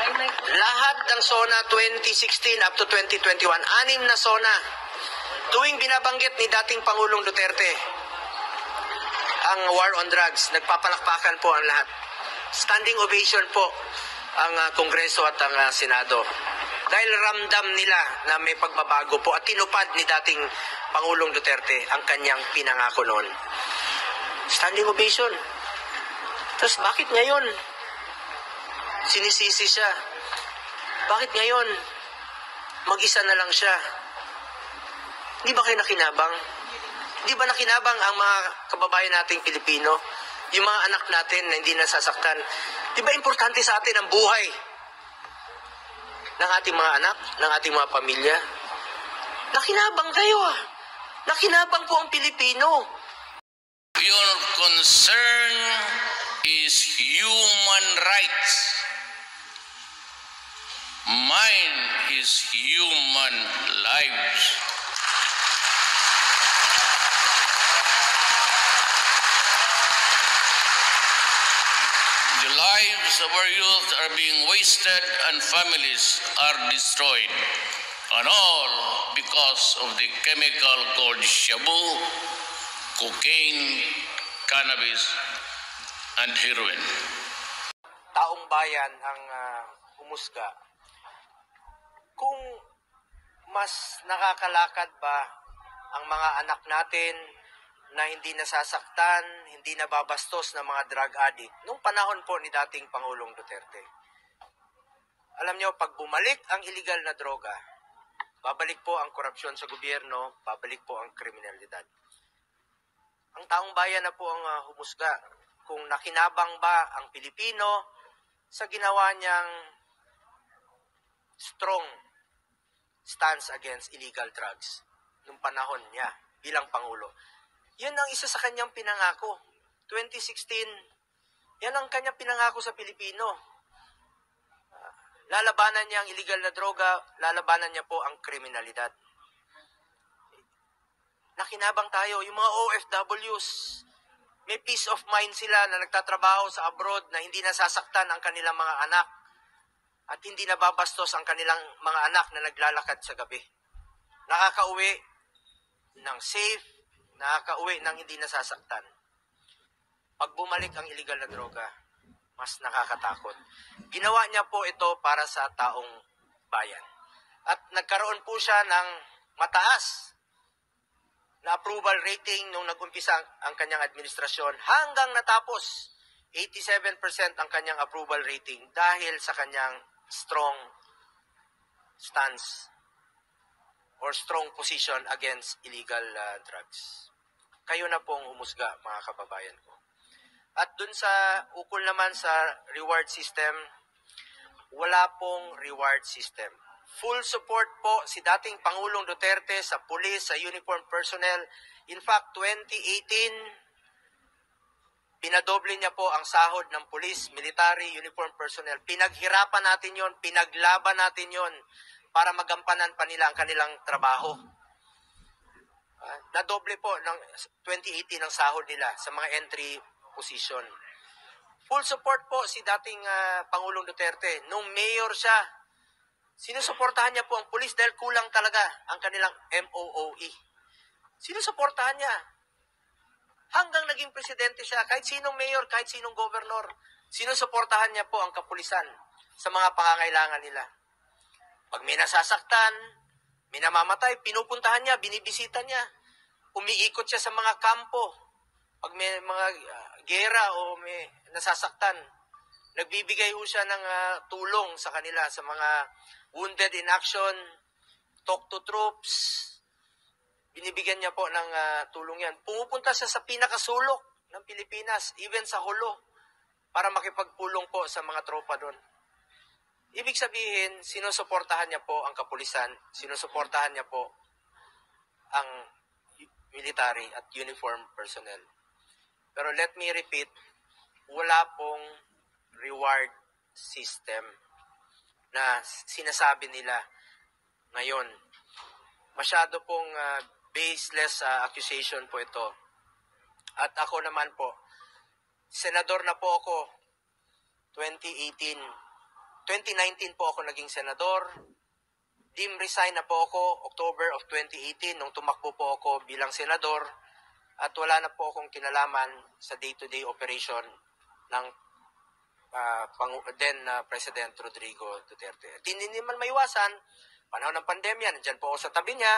Lahat ng SONA 2016 up to 2021, 6 na SONA. Tuwing binabanggit ni dating Pangulong Duterte ang war on drugs, nagpapalakpakan po ang lahat. Standing ovation po ang Kongreso at ang Senado. Dahil ramdam nila na may pagbabago po at tinupad ni dating Pangulong Duterte ang kanyang pinangako noon. Standing ovation. Tapos bakit ngayon sinisisi siya? Bakit ngayon mag-isa na lang siya? Di ba kayo nakinabang? Di ba nakinabang ang mga kababayan nating Pilipino? Yung mga anak natin na hindi nasasaktan? Di ba importante sa atin ang buhay ng ating mga anak, ng ating mga pamilya? Nakinabang kayo ah. Nakinabang po ang Pilipino. Your concern is human rights. Mine is human lives. The lives of our youth are being wasted and families are destroyed. And all because of the chemical called shabu, cocaine, cannabis, and heroin. Taong bayan ang humusga. Kung mas nakakalakad ba ang mga anak natin na hindi nasasaktan, hindi nababastos ng mga drug addict nung panahon po ni dating Pangulong Duterte. Alam nyo, pag bumalik ang illegal na droga, babalik po ang korupsyon sa gobyerno, babalik po ang kriminalidad. Ang taong bayan na po ang humusga kung nakinabang ba ang Pilipino sa ginawa niyang strong stance against illegal drugs nung panahon niya bilang Pangulo. Yan ang isa sa kanyang pinangako. 2016, yan ang kanyang pinangako sa Pilipino. Lalabanan niya ang illegal na droga, lalabanan niya po ang kriminalidad. Nakinabang tayo, yung mga OFWs, may peace of mind sila na nagtatrabaho sa abroad na hindi nasasaktan ang kanilang mga anak at hindi nababastos ang kanilang mga anak na naglalakad sa gabi. Nakakauwi ng safe, nakakauwi ng hindi nasasaktan. Pag bumalik ang illegal na droga, mas nakakatakot. Ginawa niya po ito para sa taong bayan. At nagkaroon po siya ng mataas na approval rating nung nag-umpisa ang kanyang administrasyon hanggang natapos 87% ang kanyang approval rating dahil sa kanyang strong stance or strong position against illegal drugs. Kayo na pong humusga, mga kababayan ko. At dun sa ukol naman sa reward system, wala pong reward system. Full support po si dating Pangulong Duterte sa pulis, sa uniform personnel. In fact, 2018, pinadoble niya po ang sahod ng pulis, military, uniform personnel. Pinaghirapan natin yon, pinaglaban natin yon para magampanan pa nila ang kanilang trabaho. Nadoble po ng 2018 ang sahod nila sa mga entry position. Full support po si dating Pangulong Duterte. Nung mayor siya, sinusuportahan niya po ang pulis dahil kulang talaga ang kanilang MOOE. Sinusuportahan niya. Hanggang naging presidente siya, kahit sinong mayor, kahit sinong governor, sinusuportahan niya po ang kapulisan sa mga pangangailangan nila. Pag may nasasaktan, may namamatay, pinupuntahan niya, binibisita niya. Umiikot siya sa mga kampo. Pag may mga gera o may nasasaktan, nagbibigay ho siya ng tulong sa kanila, sa mga wounded in action, talk to troops. Binibigyan niya po ng tulong yan. Pumupunta siya sa pinakasulok ng Pilipinas, even sa Hulo, para makipagpulong po sa mga tropa doon. Ibig sabihin, sinusuportahan niya po ang kapulisan, sinusuportahan niya po ang military at uniform personnel. Pero let me repeat, wala pong reward system na sinasabi nila ngayon. Masyado pong baseless accusation po ito. At ako naman po, senador na po ako 2018 2019 po ako naging senador. Dim resign na po ako October of 2018 nung tumakbo po ako bilang senador at wala na po akong kinalaman sa day-to-day operation ng President Rodrigo Duterte. At hindi naman maiwasan, panahon ng pandemya, nandyan po ako sa tabi niya,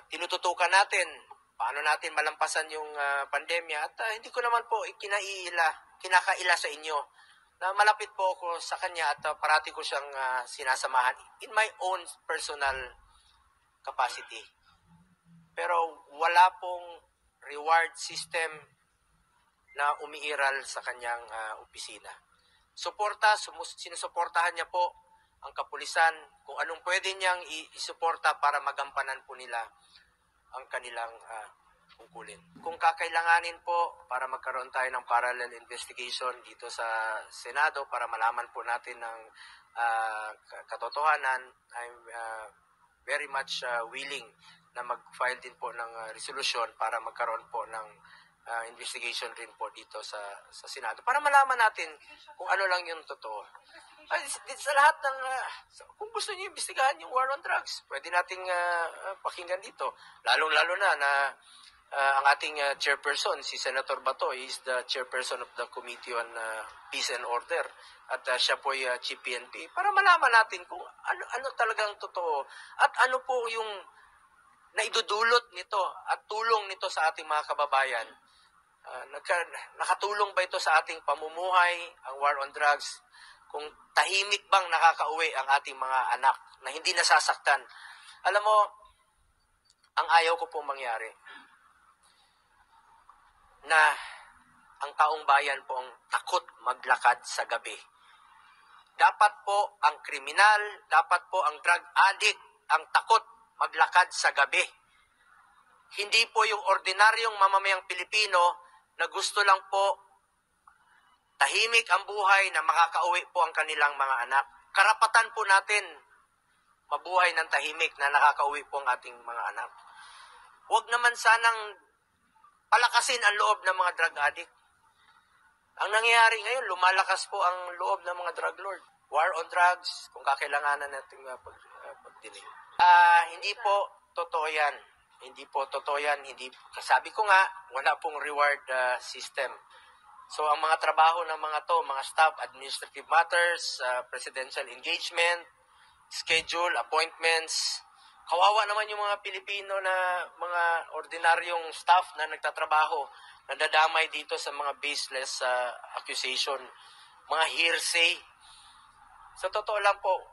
tinututukan natin paano natin malampasan yung pandemya at hindi ko naman po kinakaila sa inyo na malapit po ako sa kanya at parati ko siyang sinasamahan in my own personal capacity. Pero wala pong reward system na umiiral sa kanyang opisina. Sinusuportahan niya po ang kapulisan kung anong pwede niyang isuporta para magampanan po nila ang kanilang tungkulin. Kung kakailanganin po para magkaroon tayo ng parallel investigation dito sa Senado para malaman po natin ng katotohanan, I'm very much willing na mag-file din po ng resolution para magkaroon po ng investigation rin po dito sa Senado para malaman natin kung ano lang yung totoo. Sa lahat ng kung gusto niyo imbestigahan yung war on drugs, pwede nating pakinggan dito. Lalong-lalo na ang ating chairperson, si Senator Bato, is the chairperson of the Committee on Peace and Order at siya po ay Chief PNP para malaman natin kung ano talagang totoo at ano po yung naidudulot nito at tulong nito sa ating mga kababayan. Nakatulong ba ito sa ating pamumuhay, ang war on drugs? Kung tahimik bang nakakauwi ang ating mga anak na hindi nasasaktan? Alam mo, ang ayaw ko pong mangyari na ang taong bayan po ang takot maglakad sa gabi. Dapat po ang kriminal, dapat po ang drug addict ang takot maglakad sa gabi. Hindi po yung ordinaryong mamamayang Pilipino na gusto lang po tahimik ang buhay na makakauwi po ang kanilang mga anak. Karapatan po natin mabuhay ng tahimik na nakakauwi po ang ating mga anak. Huwag naman sanang palakasin ang loob ng mga drug addict. Ang nangyayari ngayon, lumalakas po ang loob ng mga drug lord. War on drugs, kung kakailanganan natin pagdinig. Hindi po totoo yan. Hindi po totoo yan. Sabi ko nga, wala pong reward system. So ang mga trabaho ng mga mga staff, administrative matters, presidential engagement, schedule, appointments. Kawawa naman yung mga Pilipino na mga ordinaryong staff na nagtatrabaho, nadadamay dito sa mga baseless accusation, mga hearsay. Sa totoo lang po,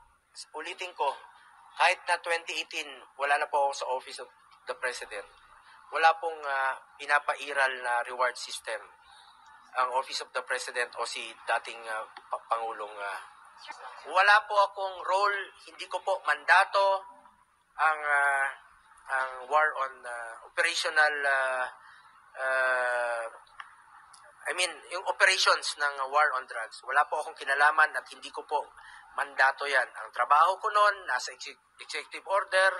ulitin ko, kahit na 2018, wala na po ako sa Office of the President. Wala pong pinapairal na reward system ang Office of the President o si dating Pangulong. Wala po akong role, hindi ko po mandato ang war on operational yung operations ng war on drugs. Wala po akong kinalaman at hindi ko po mandato yan. Ang trabaho ko noon, nasa executive order,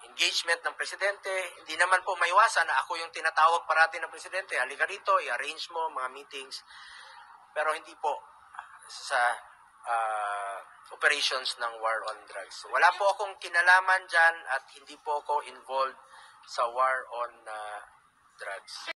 engagement ng presidente. Hindi naman po maiwasan na ako yung tinatawag parati ng presidente. Halika rito, i-arrange mo mga meetings. Pero hindi po sa operations ng war on drugs. Wala po akong kinalaman dyan at hindi po ako involved sa war on drugs.